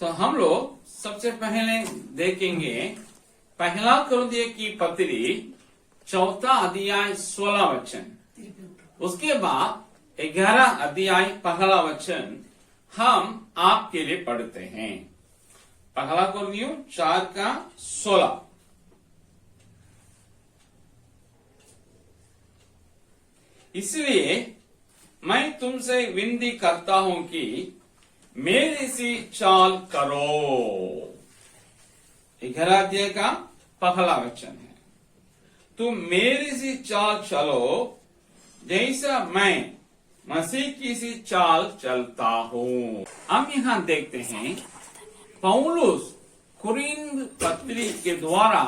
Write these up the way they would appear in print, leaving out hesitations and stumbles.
हम लोग सबसे पहले देखेंगे पहला कुरिन्थियों की पत्री 4 अध्याय 16 वचन। उसके बाद 11 अध्याय 1 वचन हम आपके लिए पढ़ते हैं। पहला कुरिन्थियों 4:16। इसलिए मैं तुमसे विनती करता हूं कि मेरी सी चाल करो। 11 अध्याय का 1 वचन है, तुम मेरी सी चाल चलो जैसा मैं मसीह की सी चाल चलता हूं। हम यहां देखते हैं पौलुस कुरिन्थ पत्री के द्वारा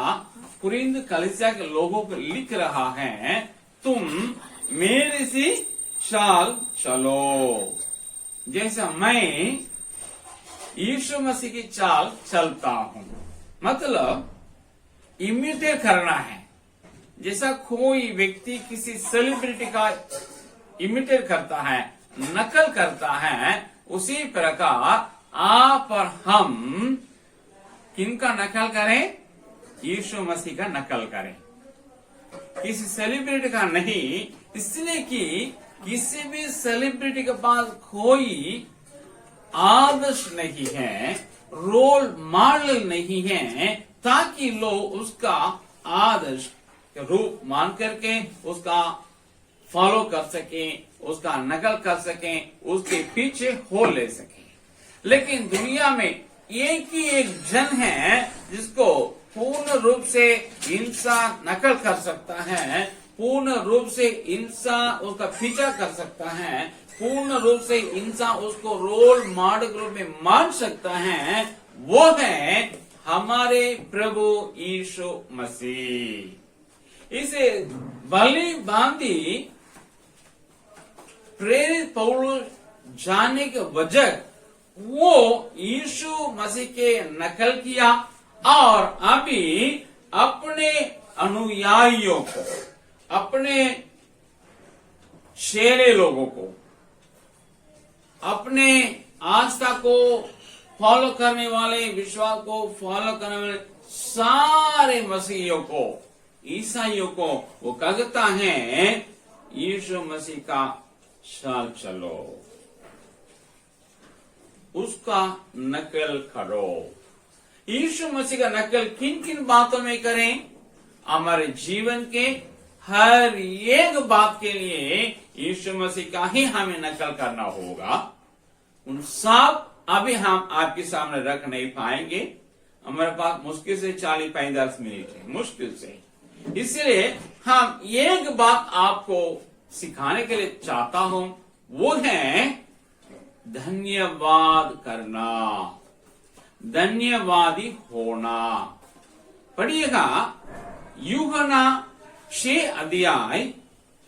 कुरिन्थ कलीसिया के लोगों को लिख रहा है, तुम मेरी सी चाल चलो जैसा मैं यीशु मसीह की चाल चलता हूं। मतलब इमिटेट करना है। जैसा कोई व्यक्ति किसी सेलिब्रिटी का इमिटेट करता है, नकल करता है, उसी प्रकार आप और हम किनका नकल करें? यीशु मसीह का नकल करें। किसी सेलिब्रिटी का नहीं, इसलिए कि किसी भी सेलिब्रिटी के पास कोई आदर्श नहीं है, रोल मॉडल नहीं है, ताकि लोग उसका आदर्श रूप मान करके उसका फॉलो कर सके, उसका नकल कर सके, उसके पीछे हो ले सके। लेकिन दुनिया में एक ही एक जन है जिसको पूर्ण रूप से इंसान नकल कर सकता है, पूर्ण रूप से इंसान उसका पीछा कर सकता है, पूर्ण रूप से इंसान उसको रोल मॉडल रूप में मान सकता है। वो है हमारे प्रभु यीशु मसीह। इसे भली भांति प्रेरित पौलुस जानने के वजह वो यीशु मसीह के नकल किया और अभी अपने अनुयायियों को, अपने शेरे लोगों को, अपने आस्था को फॉलो करने वाले, विश्वास को फॉलो करने वाले सारे मसीहियों को, ईसाइयों को वो कहता है यीशु मसीह का चाल चलो, उसका नकल करो। यीशु मसीह का नकल किन किन बातों में करें? हमारे जीवन के हर एक बात के लिए यीशु मसीह का ही हमें नकल करना होगा। उन सब अभी हम आपके सामने रख नहीं पाएंगे। हमारे पास मुश्किल से 40-45 मिनट है, मुश्किल से। इसलिए हम एक बात आपको सिखाने के लिए चाहता हूं, वो है धन्यवाद करना, धन्यवादी होना। पढ़िएगा यूहन्ना 6 अध्याय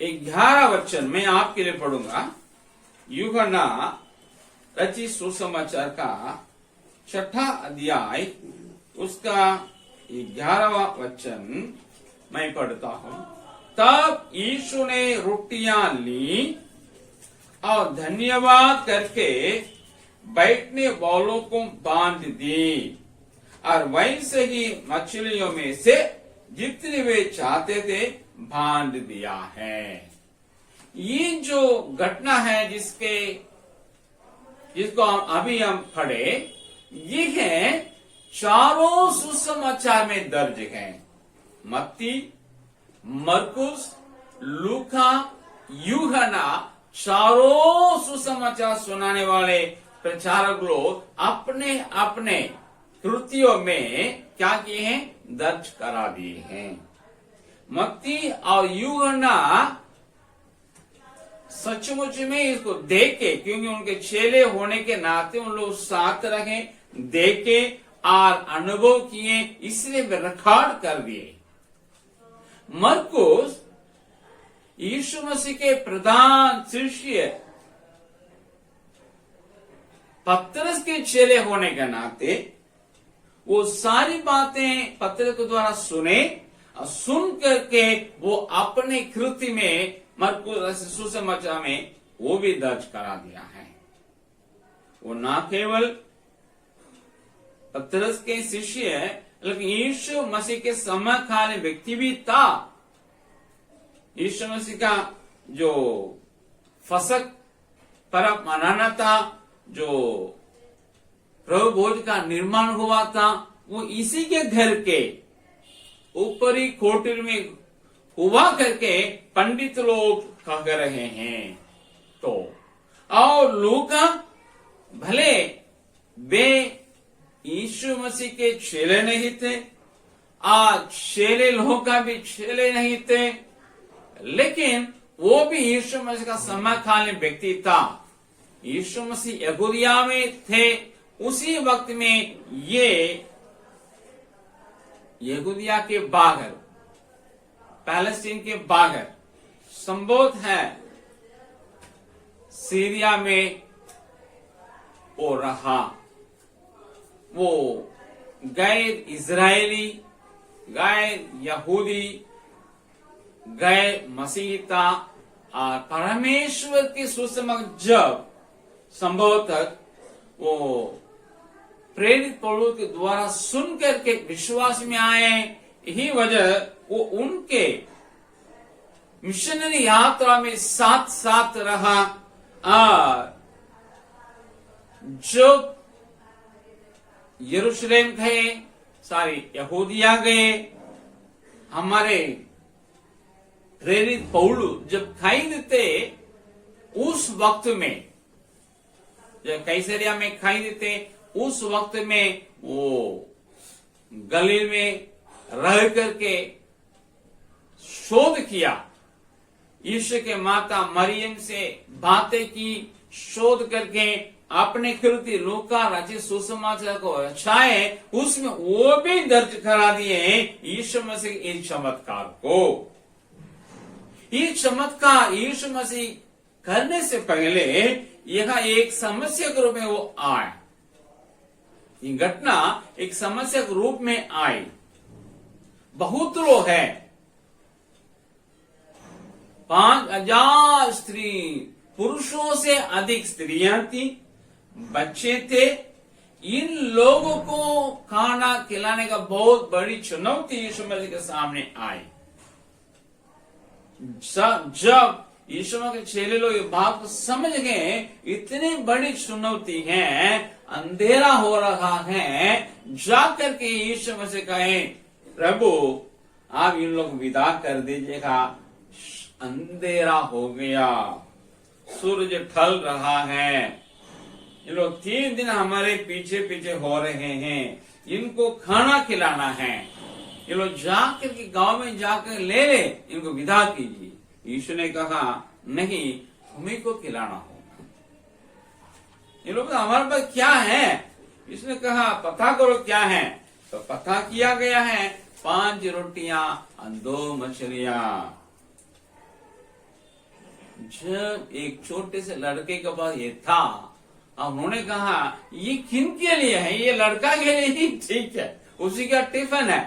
11 वचन मैं आपके लिए पढ़ूंगा। यूहन्ना रचित सुसमाचार का 6 अध्याय उसका 11वां वचन मैं पढ़ता हूं। तब यीशु ने रोटियां ली और धन्यवाद करके बैठने वालों को बांध दी और वैसे ही मछलियों में से जितने वे चाहते थे बांध दिया है। ये जो घटना है जिसको अभी हम पढ़े, ये है चारों सुसमाचार में दर्ज है। मत्ती, मरकुस, लूका, यूहन्ना, चारों सुसमाचार सुनाने वाले प्रचारक लोग अपने अपने कृतियों में क्या किए हैं? दर्ज करा दिए हैं। मत्ती और यूहन्ना सचमुच में इसको देखे, क्योंकि उनके चेले होने के नाते उन लोग साथ रहे, देखे और अनुभव किए, इसलिए वे रिकॉर्ड कर दिए। मरकुस यीशु मसीह के प्रधान शिष्य पतरस के चेले होने के नाते वो सारी बातें पतरस के द्वारा सुने और सुन करके वो अपने कृति में मरकुस सुसमाचार में वो भी दर्ज करा दिया है। वो ना केवल पतरस के शिष्य, लेकिन यीशु मसीह के समकालीन व्यक्ति भी था। यीशु मसीह का जो फसक पर्व मनाना था, जो प्रभु भोज का निर्माण हुआ था, वो इसी के घर के ऊपरी कोठरी में हुआ करके पंडित लोग कह रहे हैं। तो और लूका भले वे यीशु मसीह के चेले नहीं थे, आज चेले लोगों का भी चेले नहीं थे, लेकिन वो भी यीशु मसीह का समकालीन व्यक्ति था। यीशु मसीह यहूदिया में थे, उसी वक्त में ये यहूदिया के बाहर, पैलेस्टीन के बाहर संबोध है, सीरिया में वो रहा। वो गैर इजरायली, गैर यहूदी, गैर मसीहिता और परमेश्वर के सुसमाचार जब संभवतः वो प्रेरित पौलुस के द्वारा सुन करके विश्वास में आए, यही वजह वो उनके मिशनरी यात्रा में साथ साथ रहा। और जो यरूशलेम गए, सारी यहूदिया गए, हमारे प्रेरित पौलुस जब खरीद थे, उस वक्त में जब कैसरिया में खरीद थे, उस वक्त में वो गलील में रह करके शोध किया, यीशु के माता मरियम से बातें की, शोध करके अपने कृति लूका रचित सुसमाचार को रचाए, उसमें वो भी दर्ज करा दिए यीशु मसीह इस चमत्कार को। ये चमत्कार यीशु मसीह करने से पहले यह एक समस्या के रूप में वो आए। ये घटना एक समस्या के रूप में आई। बहुत लोग हैं, 5,000 स्त्री, पुरुषों से अधिक स्त्रियां थी, बच्चे थे। इन लोगों को खाना खिलाने का बहुत बड़ी चुनौती यीशु मसीह के सामने आई। जब यीशु मसीह के चेले लोग ये बात को समझ गए, इतनी बड़ी चुनौती है, अंधेरा हो रहा है, जाकर के यीशु मसीह कहे, प्रभु आप इन लोग विदा कर दीजिएगा, अंधेरा हो गया, सूरज ढल रहा है, ये लोग 3 दिन हमारे पीछे पीछे हो रहे हैं, इनको खाना खिलाना है, ये लोग जाकर के गांव में जाकर ले ले, इनको विदा कीजिए। यीशु ने कहा नहीं, तुम्हीं को खिलाना होगा। ये लोग हमारे पास क्या है? इसने कहा पता करो क्या है। तो पता किया गया है, 5 रोटियां और 2 मछलियां। जब एक छोटे से लड़के के पास ये था, उन्होंने कहा ये किन के लिए है? ये लड़का के लिए ही ठीक है, उसी का टिफिन है।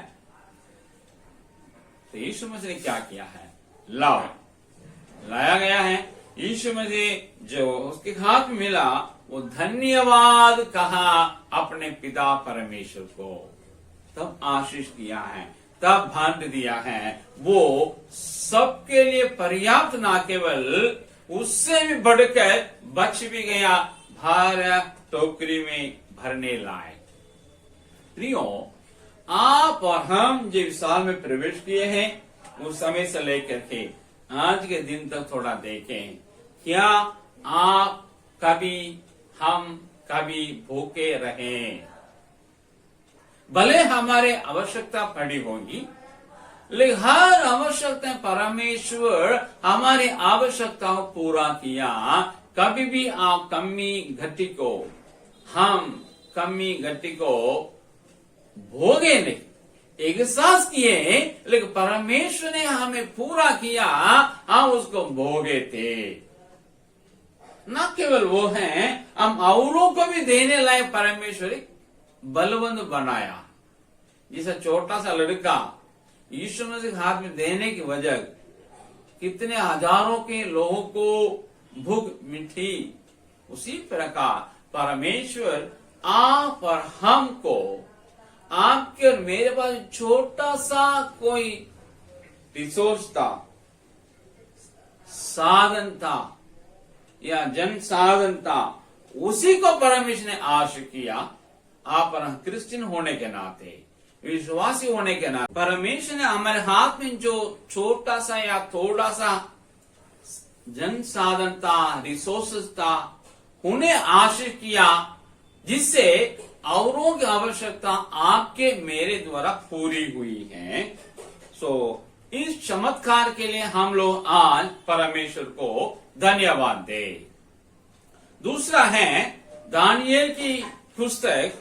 तो यीशु मसीह ने क्या किया है? लाया गया है। यीशु मसीह जो उसके हाथ में मिला, वो धन्यवाद कहा अपने पिता परमेश्वर को, तब आशीष दिया है, तब भांड दिया है। वो सबके लिए पर्याप्त, ना केवल उससे भी बढ़कर बच भी गया, भार टोकरी में भरने लाए। प्रियो, आप और हम जिस साल में प्रवेश किए हैं, उस समय से लेकर के आज के दिन तक थोड़ा देखें, क्या आप कभी, हम कभी भूखे रहे? भले हमारे आवश्यकता पड़ी होगी, लेकिन हर आवश्यकता परमेश्वर हमारी आवश्यकताओं पूरा किया। कभी भी आप कमी घटी को, हम कमी घटी को भोगे नहीं, एहसास किए, लेकिन परमेश्वर ने हमें पूरा किया, हम उसको भोगे थे। न केवल वो हैं, हम औरों को भी देने लायक परमेश्वर बलवंत बनाया। जैसा छोटा सा लड़का यीशु मसीह हाथ में देने की वजह कितने हजारों के लोगों को भूख मिठी, उसी प्रकार परमेश्वर आप और हमको, आपके और मेरे पास छोटा सा कोई रिसोर्स था, साधन था या जन साधन था, उसी को परमेश्वर ने आश किया। आप और हम क्रिश्चियन होने के नाते, विश्वासी होने के नाते, परमेश्वर ने हमारे हाथ में जो छोटा सा या थोड़ा सा जन साधन था, रिसोर्सेस था, उन्हें आशीष किया, जिससे औरों की आवश्यकता आपके मेरे द्वारा पूरी हुई है। इस चमत्कार के लिए हम लोग आज परमेश्वर को धन्यवाद दे। दूसरा है दानियेल की पुस्तक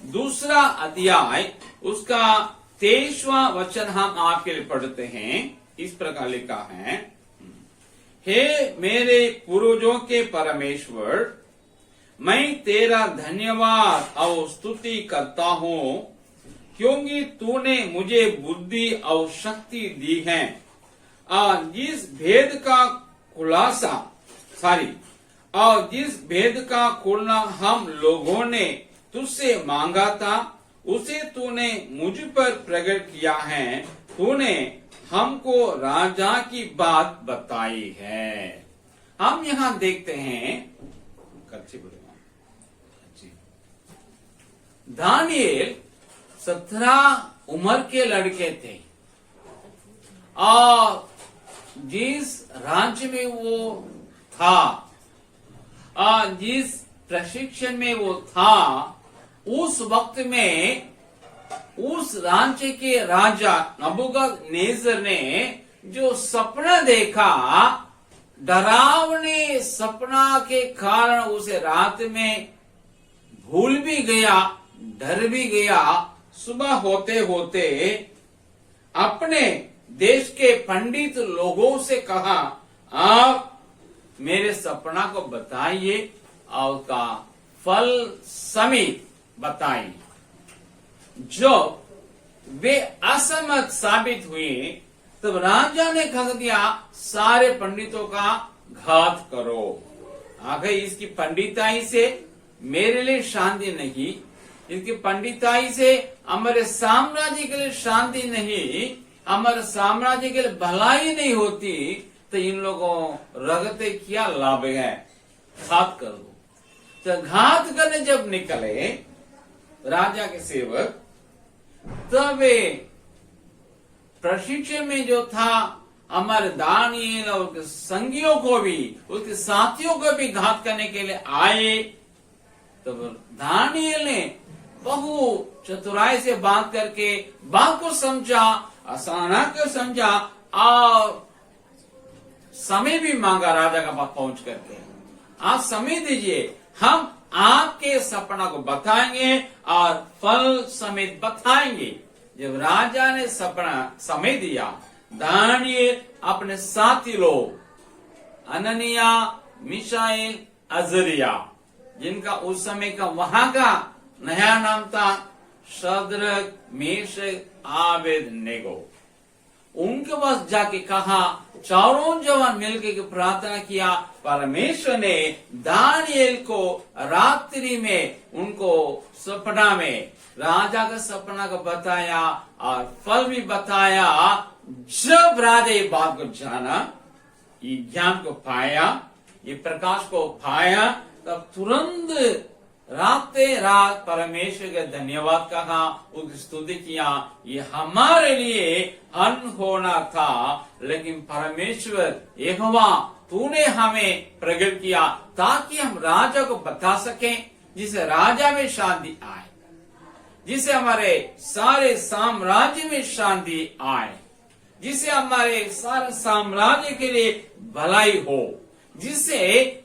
2 अध्याय, उसका 23वां वचन हम आपके लिए पढ़ते हैं। इस प्रकार लिखा है, हे मेरे पूर्वजों के परमेश्वर, मैं तेरा धन्यवाद और स्तुति करता हूँ, क्योंकि तूने मुझे बुद्धि और शक्ति दी है। जिस भेद का खुलना हम लोगों ने तुझसे मांगा था, उसे तूने मुझ पर प्रकट किया है। तूने हमको राजा की बात बताई है। हम यहाँ देखते हैं, दानियेल 17 उम्र के लड़के थे और जिस राज्य में वो था और जिस प्रशिक्षण में वो था, उस वक्त में उस राज्य के राजा नबूकदनेस्सर ने जो सपना देखा, डरावने सपना के कारण उसे रात में भूल भी गया, डर भी गया। सुबह होते होते अपने देश के पंडित लोगों से कहा, आप मेरे सपना को बताइए और उसका फल समेत बताइए। जो वे असमर्थ साबित हुए, तब राजा ने कह दिया, सारे पंडितों का घात करो। आगे इसकी पंडिताई से मेरे लिए शांति नहीं, इसकी पंडिताई से हमारे साम्राज्य के लिए शांति नहीं, हमारे साम्राज्य के लिए भलाई नहीं होती, तो इन लोगों रगते क्या लाभ है, घात कर दो। तो घात करने जब निकले राजा के सेवक, तब वे प्रशिक्षण में जो था हमारे दानियेल और उसके संगियों को भी, उसके साथियों को भी घात करने के लिए आए। तो दानियेल ने बहु चतुराई से बात करके बात को समझा, आसाना को समझा और समय भी मांगा राजा का पास पहुंच करके, आप समय दीजिए, हम आपके सपना को बताएंगे और फल समेत बताएंगे। जब राजा ने सपना समय दिया, दानियेल अपने साथी लोग अननिया, मिशाएल, अजरिया, जिनका उस समय का वहां का नया नाम था शद्रक, मेशक, आबेदनेगो, उनके पास जाके कहा, चारों जवान मिलकर प्रार्थना किया। परमेश्वर ने दानियेल को रात्रि में उनको सपना में राजा का सपना को बताया और फल भी बताया। जब राजा ये बात को जाना, ये ज्ञान को पाया, ये प्रकाश को पाया, तब तुरंत राते रात परमेश्वर का धन्यवाद कहा, उसकी स्तुति किया। ये हमारे लिए अनहोना था, लेकिन परमेश्वर यहोवा तूने हमें प्रकट किया ताकि हम राजा को बता सकें, जिसे राजा में शांति आए, जिसे हमारे सारे साम्राज्य में शांति आए, जिसे हमारे सारे साम्राज्य के लिए भलाई हो, जिससे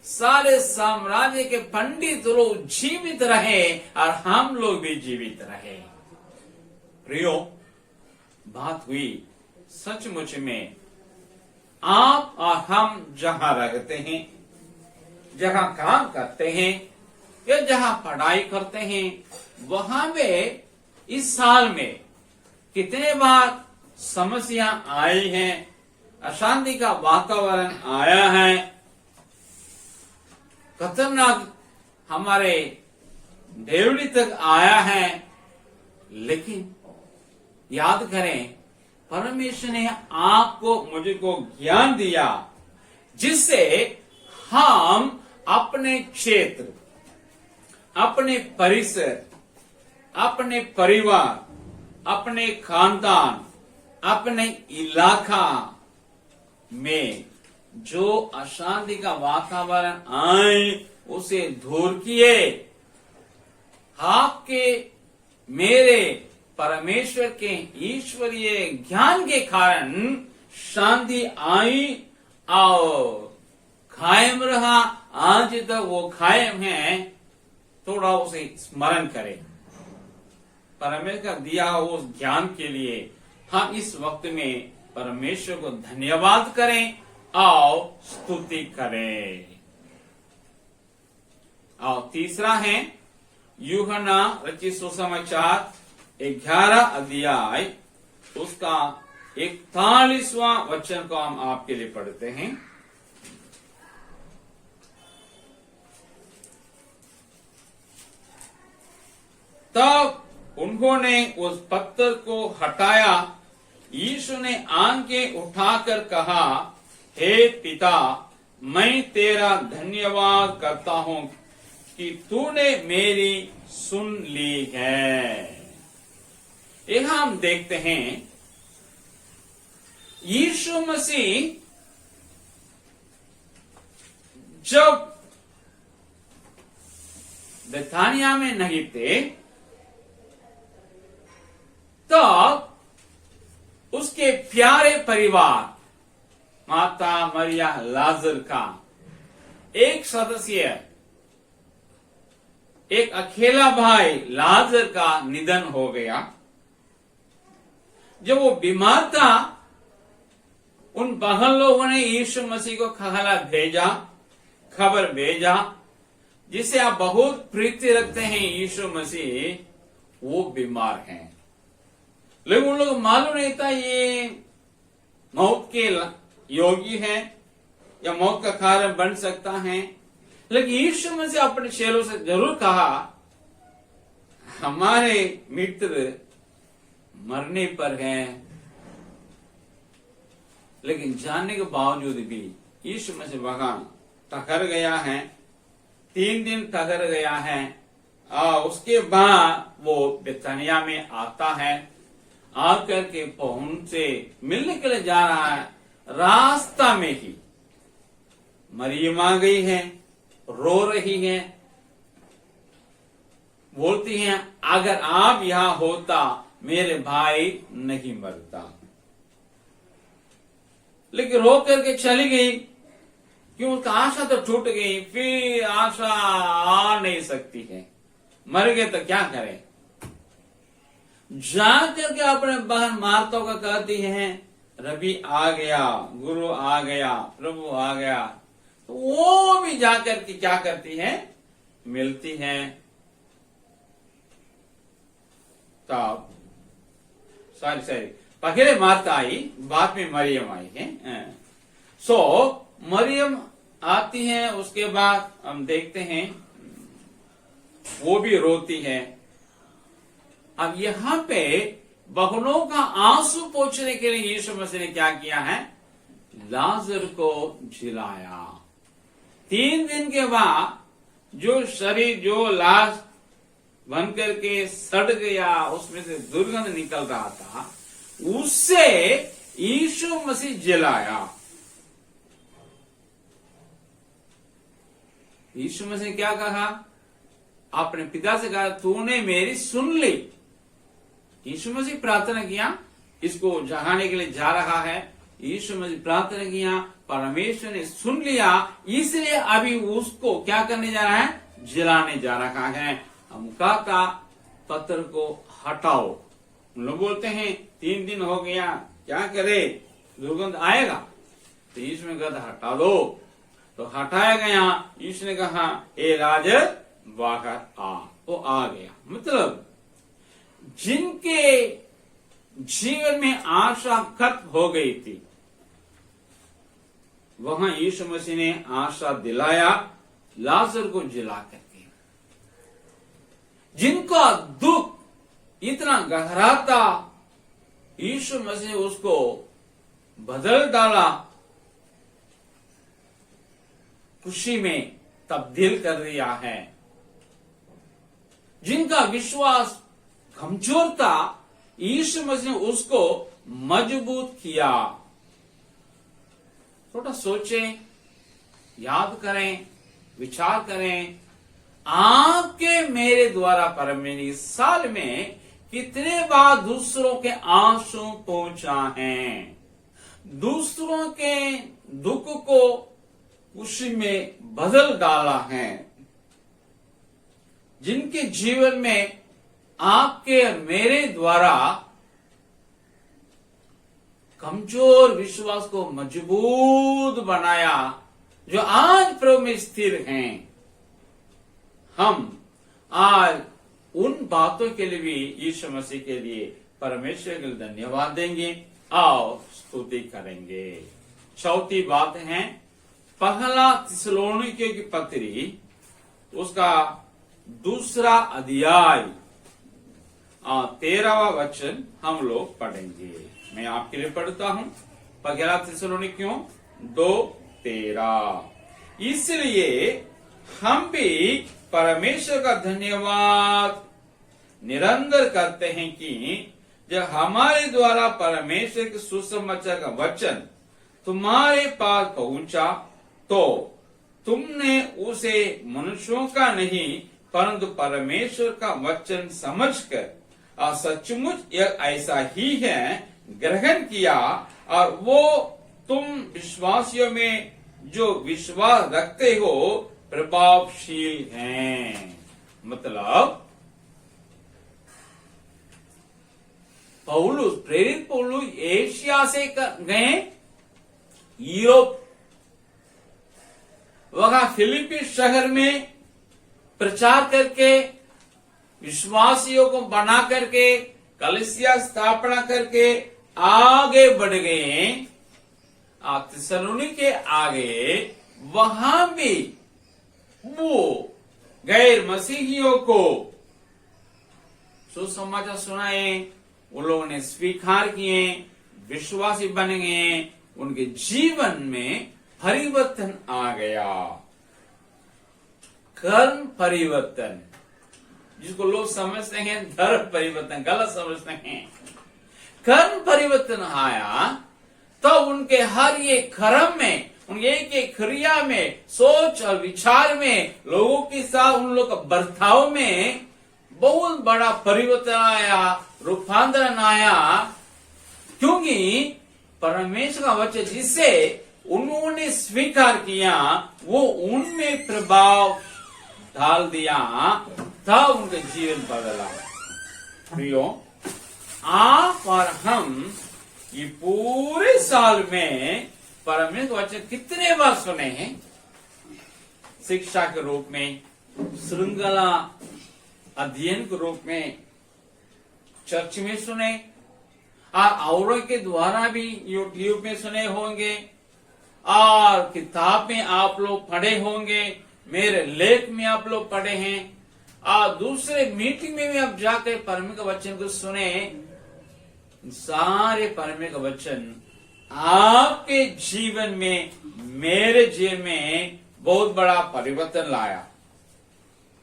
सारे साम्राज्य के पंडित लोग जीवित रहे और हम लोग भी जीवित रहे। प्रियो, बात हुई सचमुच में आप और हम जहां रहते हैं, जहां काम करते हैं या जहां पढ़ाई करते हैं, वहां में इस साल में कितने बार समस्या आई हैं, अशांति का वातावरण आया है, खतरनाक हमारे डेविड तक आया है, लेकिन याद करें परमेश्वर ने आपको मुझे को ज्ञान दिया जिससे हम अपने क्षेत्र, अपने परिसर, अपने परिवार, अपने खानदान, अपने इलाका में जो अशांति का वातावरण आए उसे दूर किए। आपके मेरे परमेश्वर के ईश्वरीय ज्ञान के कारण शांति आई और कायम रहा। आज तक वो कायम है। थोड़ा उसे स्मरण करें। परमेश्वर का दिया उस ज्ञान के लिए हम इस वक्त में परमेश्वर को धन्यवाद करें और स्तुति करें। और तीसरा है यूहन्ना रचित सुसमाचार 11 अध्याय उसका 41वां वचन को हम आपके लिए पढ़ते हैं। तब उन्होंने उस पत्थर को हटाया। यीशु ने आंखें उठाकर कहा, हे पिता, मैं तेरा धन्यवाद करता हूं कि तूने मेरी सुन ली है। यह हम देखते हैं यीशु मसीह जब बेथानिया में नहीं थे तो उसके प्यारे परिवार माता मरिया लाजर का एक सदस्य, एक अकेला भाई लाजर का निधन हो गया। जब वो बीमार था उन बहन लोगों ने यीशु मसीह को खबर भेजा जिसे आप बहुत प्रीति रखते हैं यीशु मसीह, वो बीमार हैं। लेकिन उन लोग मालूम नहीं था ये मौत के योगी है या मौत का कारण बन सकता है। लेकिन यीशु मसीह अपने चेलों से जरूर कहा, हमारे मित्र मरने पर हैं, लेकिन जानने के बावजूद भी यीशु मसीह वहां ठहर गया है। 3 दिन ठहर गया है और उसके बाद वो बेथानिया में आता है। आकर के उनसे मिलने के लिए जा रहा है। रास्ता में ही मरियम आ गई है, रो रही है, बोलती हैं, अगर आप यहां होता मेरे भाई नहीं मरता। लेकिन रो करके चली गई क्यों? उसका आशा तो टूट गई, फिर आशा आ नहीं सकती है। मर गए तो क्या करें? जाकर के अपने बहन मार्ता को कहती हैं, रबी आ गया, गुरु आ गया, प्रभु आ गया। तो वो भी जाकर के क्या करती हैं? मिलती हैं। तब सॉरी पहले मार्ता आई, बाद में मरियम आई है। सो मरियम आती है, उसके बाद हम देखते हैं वो भी रोती है। अब यहां पे बहनों का आंसू पोंछने के लिए यीशु मसीह ने क्या किया है? लाजर को जिलाया। 3 दिन के बाद जो शरीर, जो लाश बन करके सड़ गया, उसमें से दुर्गंध निकल रहा था, उससे यीशु मसीह जिलाया। यीशु मसीह ने क्या कहा? अपने पिता से कहा, तूने मेरी सुन ली। यीशु मसीह प्रार्थना किया, इसको जगाने के लिए जा रहा है। यीशु मसीह प्रार्थना किया, परमेश्वर ने सुन लिया, इसलिए अभी उसको क्या करने जा रहा है? जलाने जा रहा है। हम कहता पत्थर को हटाओ। उन लोग बोलते हैं 3 दिन हो गया, क्या करे, दुर्गंध आएगा। तो यीशु ने कहा हटा दो। तो हटाया गया। यीशु ने कहा, ए लाजर बाहर आ। वो आ गया। मतलब जिनके जीवन में आशा खत्म हो गई थी, वहां यीशु मसीह ने आशा दिलाया लाजर को जिला करके। जिनका दुख इतना गहरा था, यीशु मसीह ने उसको बदल डाला, खुशी में तब्दील कर दिया है। जिनका विश्वास कमजोर था, यीशु मसीह ने उसको मजबूत किया। थोड़ा सोचें, याद करें, विचार करें, आपके मेरे द्वारा परमेश्वर इस साल में कितने बार दूसरों के आंसू पहुंचा है, दूसरों के दुख को खुशी में बदल डाला है। जिनके जीवन में आपके और मेरे द्वारा कमजोर विश्वास को मजबूत बनाया, जो आज प्रभु में स्थिर हैं, हम आज उन बातों के लिए भी यीशु मसीह के लिए परमेश्वर के लिए धन्यवाद देंगे और स्तुति करेंगे। चौथी बात है पहला थिस्सलुनीकियों की पत्री, उसका दूसरा अध्याय 13वां वचन हम लोग पढ़ेंगे। मैं आपके लिए पढ़ता हूं, पहला थिस्सलुनीकियों 2:13। इसलिए हम भी परमेश्वर का धन्यवाद निरंतर करते हैं कि जब हमारे द्वारा परमेश्वर के सुसमाचार का वचन तुम्हारे पास पहुंचा, तो तुमने उसे मनुष्यों का नहीं परंतु परमेश्वर का वचन समझकर और सचमुच यह ऐसा ही है ग्रहण किया, और वो तुम विश्वासियों में जो विश्वास रखते हो प्रभावशील हैं। मतलब पौलुस, प्रेरित पौलुस एशिया से गए यूरोप, वहां फिलिपी शहर में प्रचार करके विश्वासियों को बना करके कलीसिया स्थापना करके आगे बढ़ गए। थिस्सलुनी के आगे वहां भी वो गैर मसीहियों को सुसमाचार सुनाए, उन लोगों ने स्वीकार किए, विश्वासी बन गए, उनके जीवन में परिवर्तन आ गया। कर्म परिवर्तन, जिसको लोग समझते हैं धर्म परिवर्तन, गलत समझते हैं। कर्म परिवर्तन आया तो उनके हर एक कर्म में, उनके एक एक क्रिया में, सोच और विचार में, लोगों के साथ उन लोग का बर्ताव में बहुत बड़ा परिवर्तन आया, रूपांतरण आया। क्योंकि परमेश्वर का वचन जिसे उन्होंने स्वीकार किया वो उनमें प्रभाव डाल दिया, तब उनका जीवन बदला। प्रियो, आप और हम ये पूरे साल में परमेश्वर वचन कितने बार सुने हैं? शिक्षा के रूप में, श्रृंखला अध्ययन के रूप में चर्च में सुने, और औरों के द्वारा भी यूट्यूब में सुने होंगे, और किताब में आप लोग पढ़े होंगे, मेरे लेख में आप लोग पढ़े हैं, और दूसरे मीटिंग में भी आप जाकर परमेश्वर का वचन को सुने। सारे परमेश्वर का वचन आपके जीवन में, मेरे जीवन में बहुत बड़ा परिवर्तन लाया।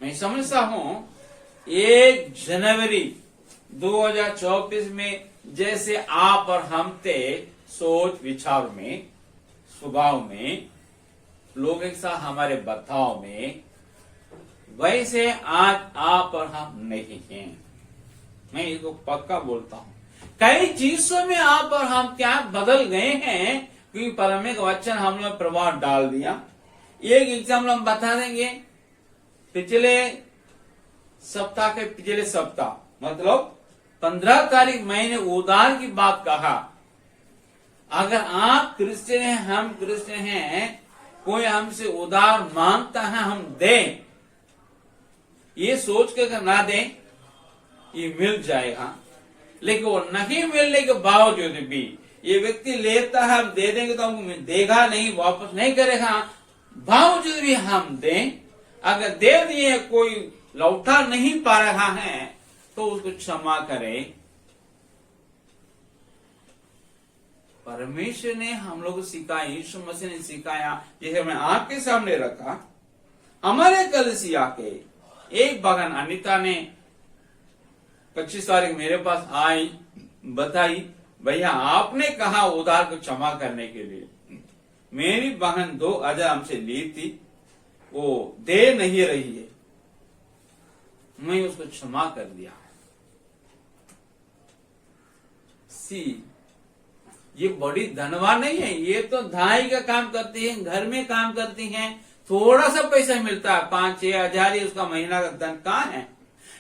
मैं समझता हूं 1 जनवरी 2024 में जैसे आप और हम थे सोच विचार में, स्वभाव में, लोगों के साथ हमारे बर्ताव में, वैसे आज आप और हम नहीं हैं। मैं इसको पक्का बोलता हूं। कई चीजों में आप और हम क्या बदल गए हैं, क्योंकि परमेश्वर का वचन हम लोग प्रभाव डाल दिया। एक एग्जाम्पल हम बता देंगे। पिछले सप्ताह मतलब 15 तारीख मैंने उधार की बात कहा। अगर आप क्रिश्चियन हैं, हम क्रिश्चियन हैं, कोई हमसे उधार मांगता है, हम दें, ये सोच कर ना दें, ये मिल जाएगा। लेकिन वो नहीं मिलने के बावजूद भी ये व्यक्ति लेता है, हम दे देंगे तो हमको देगा नहीं, वापस नहीं करेगा, बावजूद भी हम दें, अगर दे दिए कोई लौटा नहीं पा रहा है तो उसको क्षमा करें। परमेश्वर ने हम लोग को सिखाया, यीशु मसीह ने सिखाया, जैसे मैं आपके सामने रखा। हमारे कलीसिया के एक बहन अनिता ने 25 तारीख मेरे पास आई, बताई, भैया आपने कहा उधार को क्षमा करने के लिए। मेरी बहन 2000 हमसे ली थी, वो दे नहीं रही है, मैं उसको क्षमा कर दिया। ये बड़ी धनवान नहीं है, ये तो धाई का काम करती है, घर में काम करती हैं, थोड़ा सा पैसा मिलता है, 5-6 हजार ही उसका महीना का धन कहाँ है।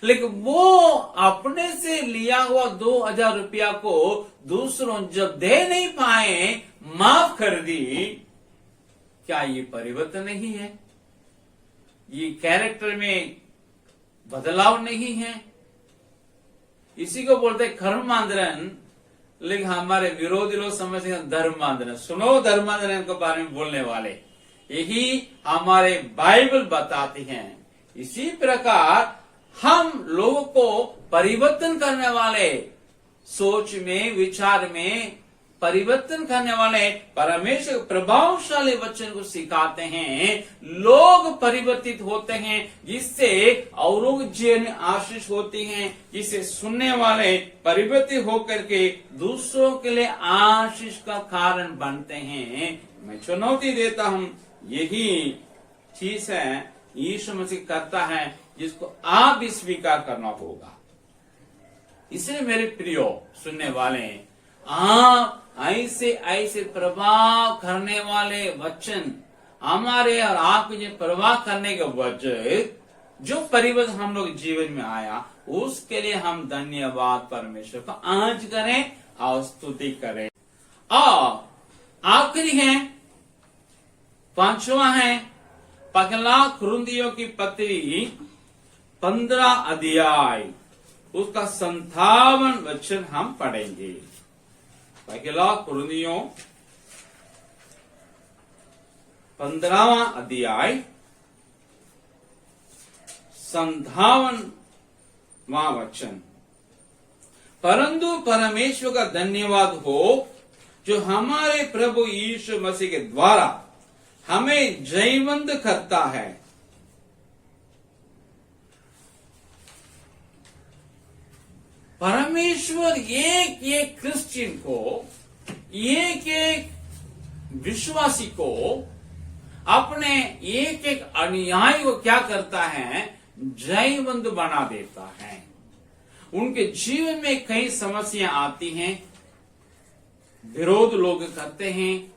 लेकिन वो अपने से लिया हुआ 2000 रुपया को दूसरों जब दे नहीं पाए माफ कर दी। क्या ये परिवर्तन नहीं है? ये कैरेक्टर में बदलाव नहीं है? इसी को बोलते कर्मांतरण। लेकिन हमारे विरोधी लोग समझते हैं धर्मांतरण। सुनो, धर्मांतरण के बारे में बोलने वाले यही हमारे बाइबल बताती हैं। इसी प्रकार हम लोगों को परिवर्तन करने वाले, सोच में, विचार में परिवर्तन करने वाले परमेश्वर प्रभावशाली वचन को सिखाते हैं। लोग परिवर्तित होते हैं, जिससे औरों के जीवन में आशीष होती है, जिसे सुनने वाले परिवर्तित होकर के दूसरों के लिए आशीष का कारण बनते हैं। मैं चुनौती देता हूं, यही चीज है यीशु मसीह करता है, जिसको आप भी स्वीकार करना होगा। इसलिए मेरे प्रियो सुनने वाले, आप ऐसे ऐसे प्रभाव करने वाले वचन हमारे और आपके जो प्रभाव करने के वजह जो परिवर्तन हम लोग जीवन में आया, उसके लिए हम धन्यवाद परमेश्वर का आज करें और स्तुति करें। और आखिरी है, 5वां है, पहला कुरिन्थियों की पत्री 15 अध्याय उसका 57 वचन हम पढ़ेंगे। पहला कुरिन्थियों 15वां अध्याय 57वां वचन। परंतु परमेश्वर का धन्यवाद हो जो हमारे प्रभु यीशु मसीह के द्वारा हमें जयवंत करता है। परमेश्वर एक एक क्रिश्चियन को, एक एक विश्वासी को, अपने एक एक अनुयायी को क्या करता है? जयवंत बना देता है। उनके जीवन में कई समस्या आती हैं, विरोध लोग करते हैं,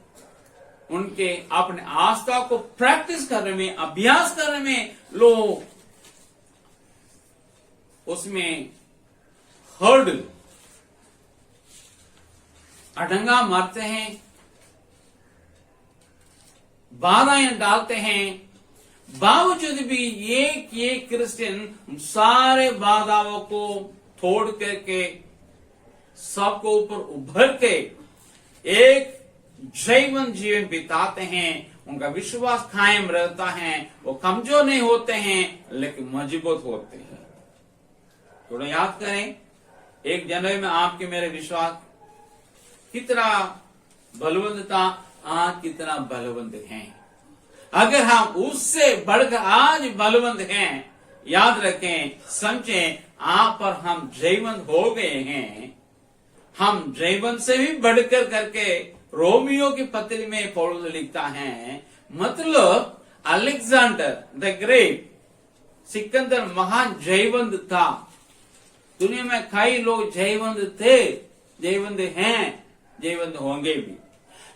उनके अपने आस्था को प्रैक्टिस करने में, अभ्यास करने में लोग उसमें हर्डल अडंगा मारते हैं, बाधाएं डालते हैं। बावजूद भी एक क्रिश्चियन सारे बाधाओं को तोड़ करके सबको ऊपर उभर के एक जयवंत जीवन बिताते हैं। उनका विश्वास कायम रहता है, वो कमजोर नहीं होते हैं लेकिन मजबूत होते हैं। थोड़ा याद करें, 1 जनवरी में आपके मेरे विश्वास कितना बलवंत था, आज कितना बलवंत है। अगर हम उससे बढ़कर आज बलवंत हैं, याद रखें, समझें, आप और हम जयवंत हो गए हैं। हम जयवंत से भी बढ़कर करके रोमियो की पत्री में पौलुस लिखता है, मतलब अलेक्जेंडर द ग्रेट, सिकंदर महान जयवंत था। दुनिया में कई लोग जयवंत थे, जयवंत हैं, जयवंत होंगे भी,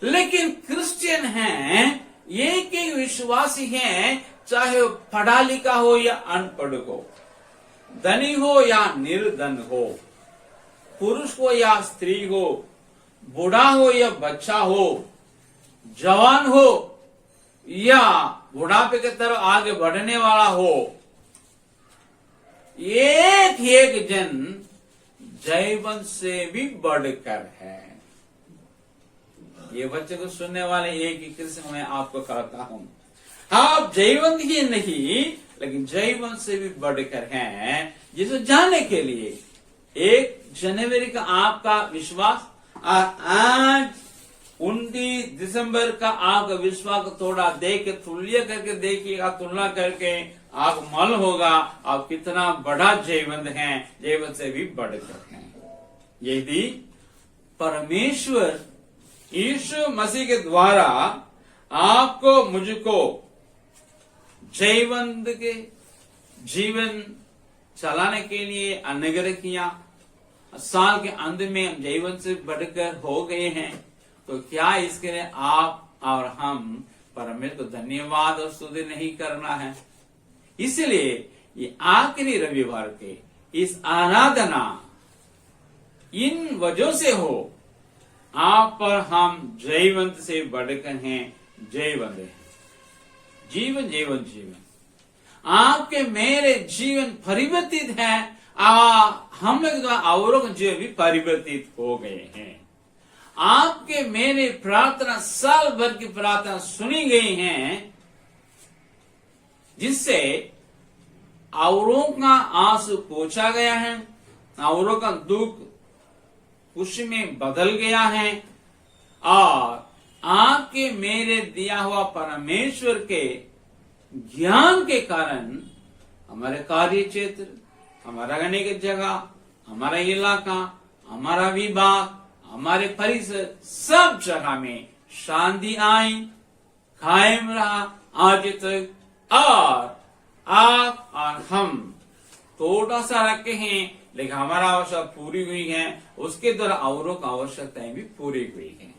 लेकिन क्रिश्चियन हैं, एक एक विश्वासी हैं, चाहे पढ़ा लिखा हो या अनपढ़ हो, धनी हो या निर्धन हो, पुरुष हो या स्त्री हो, बूढ़ा हो या बच्चा हो, जवान हो या बुढ़ापे की तरफ आगे बढ़ने वाला हो, एक जन जयवंत से भी बढ़कर है। ये बच्चे को सुनने वाले एक ही कृष्ण मैं आपको कहता हूं, आप जयवंत ही नहीं लेकिन जयवंत से भी बढ़कर हैं, जिसे जानने के लिए 1 जनवरी का आपका विश्वास आज 29 दिसंबर का आपका विश्वास को थोड़ा देख के तुल्य करके देखिएगा, तुलना करके आपको मालूम होगा आप कितना बड़ा जयवंत हैं, जयवंत से भी बढ़कर हैं। यदि परमेश्वर यीशु मसीह के द्वारा आपको मुझको जयवंत के जीवन चलाने के लिए अनुग्रह किया, साल के अंत में हम जयवंत से बढ़कर हो गए हैं, तो क्या इसके लिए आप और हम परमेश्वर को धन्यवाद और स्तुति नहीं करना है? इसलिए ये आखिरी रविवार के इस आराधना इन वजह से हो, आप पर हम जयवंत से बढ़कर हैं, जयवंत हैं। जीवन जीवन जीवन आपके मेरे जीवन परिवर्तित है, हम लोग औरों का जीवन भी परिवर्तित हो गए हैं। आपके मेरे प्रार्थना साल भर की प्रार्थना सुनी गई हैं, जिससे औरों का आंसू पोंछा गया है, औरों का दुख खुशी में बदल गया है, और आपके मेरे दिया हुआ परमेश्वर के ज्ञान के कारण हमारे कार्य क्षेत्र, हमारा रहने की जगह, हमारा इलाका, हमारा विभाग, हमारे परिसर, सब जगह में शांति आई, कायम रहा आज तक। और आप और हम थोड़ा सा रखे हैं, लेकिन हमारा आवश्यकता पूरी हुई है, उसके द्वारा औरों की आवश्यकताएं भी पूरी हुई है।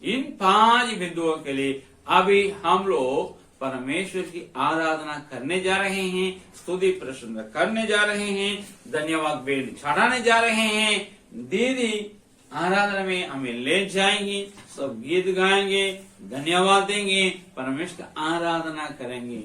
इन 5 बिंदुओं के लिए अभी हम लोग परमेश्वर की आराधना करने जा रहे हैं, स्तुति प्रसन्न करने जा रहे हैं, धन्यवाद बेल चढ़ाने जा रहे हैं। दीदी आराधना में हमें ले जाएंगे, सब गीत गाएंगे, धन्यवाद देंगे, परमेश्वर की आराधना करेंगे।